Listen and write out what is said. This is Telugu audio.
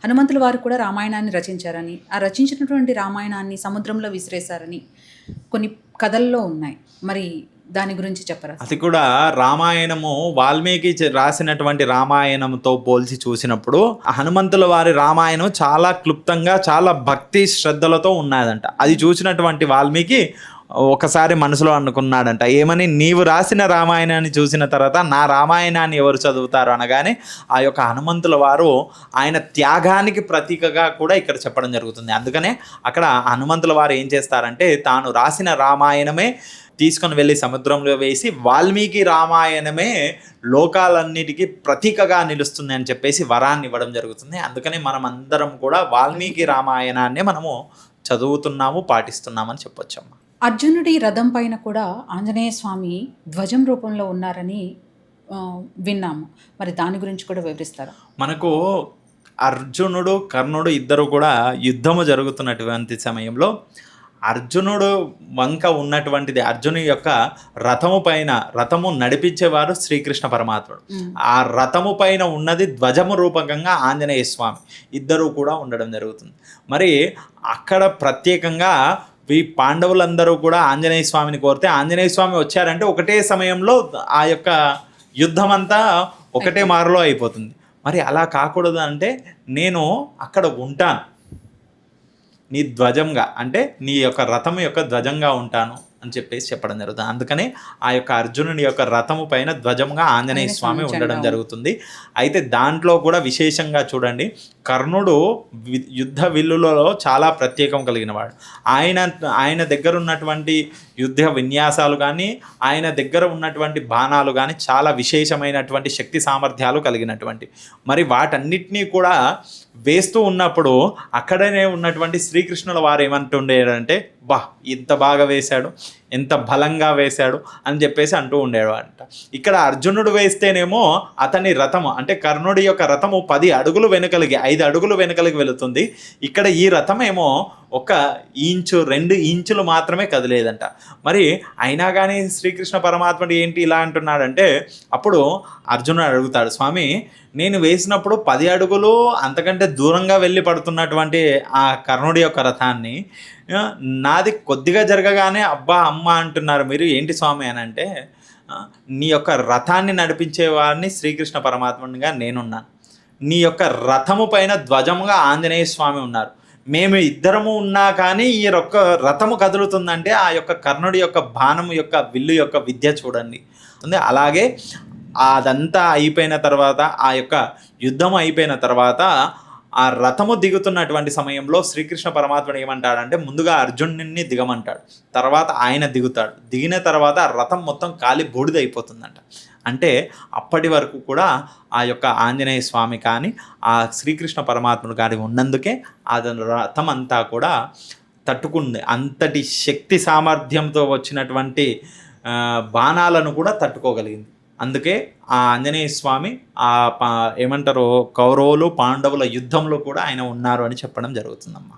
హనుమంతుల వారు కూడా రామాయణాన్ని రచించారని, ఆ రచించినటువంటి రామాయణాన్ని సముద్రంలో విసిరేశారని కొన్ని కథల్లో ఉన్నాయి. మరి దాని గురించి చెప్పరా? అది కూడా రామాయణము వాల్మీకి రాసినటువంటి రామాయణంతో పోల్చి చూసినప్పుడు హనుమంతుల వారి రామాయణం చాలా క్లుప్తంగా, చాలా భక్తి శ్రద్ధలతో ఉన్నదంట. అది చూసినటువంటి వాల్మీకి ఒకసారి మనసులో అనుకున్నాడంట, ఏమని, నీవు రాసిన రామాయణాన్ని చూసిన తర్వాత నా రామాయణాన్ని ఎవరు చదువుతారు అనగానే ఆ యొక్క హనుమంతుల వారు ఆయన త్యాగానికి ప్రతీకగా కూడా ఇక్కడ చెప్పడం జరుగుతుంది. అందుకనే అక్కడ హనుమంతుల వారు ఏం చేస్తారంటే తాను రాసిన రామాయణమే తీసుకొని వెళ్ళి సముద్రంలో వేసి వాల్మీకి రామాయణమే లోకాలన్నిటికీ ప్రతీకగా నిలుస్తుంది అని చెప్పేసి వరాన్ని ఇవ్వడం జరుగుతుంది. అందుకని మనం అందరం కూడా వాల్మీకి రామాయణాన్ని మనము చదువుతున్నాము, పాటిస్తున్నామని చెప్పొచ్చమ్మా. అర్జునుడి రథం పైన కూడా ఆంజనేయ స్వామి ధ్వజం రూపంలో ఉన్నారని విన్నాము. మరి దాని గురించి కూడా వివరిస్తారా? మనకు అర్జునుడు, కర్ణుడు ఇద్దరు కూడా యుద్ధము జరుగుతున్నటువంటి సమయంలో అర్జునుడు వంక ఉన్నటువంటిది, అర్జును యొక్క రథము నడిపించేవారు శ్రీకృష్ణ పరమాత్ముడు. ఆ రథము పైన ఉన్నది ధ్వజము రూపకంగా ఆంజనేయ స్వామి ఇద్దరు కూడా ఉండడం జరుగుతుంది. మరి అక్కడ ప్రత్యేకంగా ఈ పాండవులందరూ కూడా ఆంజనేయ స్వామిని కోరితే ఆంజనేయ స్వామి వచ్చారంటే ఒకటే సమయంలో ఆ యొక్క యుద్ధం అంతా ఒకటే మారులో అయిపోతుంది. మరి అలా కాకూడదు అంటే నేను అక్కడ ఉంటాను, నీ ధ్వజంగా, అంటే నీ యొక్క రథం యొక్క ధ్వజంగా ఉంటాను అని చెప్పేసి చెప్పడం జరుగుతుంది. అందుకనే ఆ యొక్క అర్జునుని యొక్క రథము పైన ధ్వజంగా ఆంజనేయ స్వామి ఉండడం జరుగుతుంది. అయితే దాంట్లో కూడా విశేషంగా చూడండి, కర్ణుడు యుద్ధ విల్లులలో చాలా ప్రత్యేకం కలిగిన వాడు. ఆయన దగ్గర ఉన్నటువంటి యుద్ధ విన్యాసాలు కానీ, ఆయన దగ్గర ఉన్నటువంటి బాణాలు కానీ చాలా విశేషమైనటువంటి శక్తి సామర్థ్యాలు కలిగినటువంటి. మరి వాటన్నిటినీ కూడా వేస్తూ ఉన్నప్పుడు అక్కడనే ఉన్నటువంటి శ్రీకృష్ణుల వారు ఏమంటుండేదంటే, బా ఇంత బాగా వేశాడు, ఎంత బలంగా వేశాడు అని చెప్పేసి అంటూ ఉండేవాడంట. ఇక్కడ అర్జునుడు వేస్తేనేమో అతని రథము, అంటే కర్ణుడి యొక్క రథము 10 అడుగులు వెనుకలిగి 5 అడుగులు వెనుకలిగి వెళుతుంది. ఇక్కడ ఈ రథం ఏమో 1 ఇంచు 2 ఇంచులు మాత్రమే కదిలేదంట. మరి అయినా కానీ శ్రీకృష్ణ పరమాత్ముడు ఏంటి ఇలా అంటున్నాడంటే, అప్పుడు అర్జునుడు అడుగుతాడు, స్వామి నేను వేసినప్పుడు 10 అడుగులు అంతకంటే దూరంగా వెళ్ళి పడుతున్నటువంటి ఆ కర్ణుడి యొక్క రథాన్ని నాది కొద్దిగా జరగగానే అబ్బా అమ్మ అంటున్నారు మీరు, ఏంటి స్వామి అని అంటే, నీ యొక్క రథాన్ని నడిపించే వారిని శ్రీకృష్ణ పరమాత్మునిగా నేనున్నాను, నీ యొక్క రథము పైన ధ్వజముగా ఆంజనేయ స్వామి ఉన్నారు, మేము ఇద్దరము ఉన్నా కానీ ఈ యొక్క రథము కదులుతుందంటే ఆ యొక్క కర్ణుడి యొక్క బాణము యొక్క విల్లు యొక్క విద్య చూడండి. అలాగే అదంతా అయిపోయిన తర్వాత, ఆ యొక్క యుద్ధం అయిపోయిన తర్వాత ఆ రథము దిగుతున్నటువంటి సమయంలో శ్రీకృష్ణ పరమాత్ముడు ఏమంటాడంటే, ముందుగా అర్జునుడిని దిగమంటాడు, తర్వాత ఆయన దిగుతాడు. దిగిన తర్వాత ఆ రథం మొత్తం కాలి బూడిదైపోతుందంట. అంటే అప్పటి వరకు కూడా ఆ యొక్క ఆంజనేయ స్వామి కానీ ఆ శ్రీకృష్ణ పరమాత్ముడు కానీ ఉన్నందుకే ఆ రథం అంతా కూడా తట్టుకుంది. అంతటి శక్తి సామర్థ్యంతో వచ్చినటువంటి బాణాలను కూడా తట్టుకోగలిగింది. అందుకే ఆ ఆంజనేయ స్వామి ఏమంటారు, కౌరవులు పాండవుల యుద్ధంలో కూడా ఆయన ఉన్నారు అని చెప్పడం జరుగుతుందమ్మా.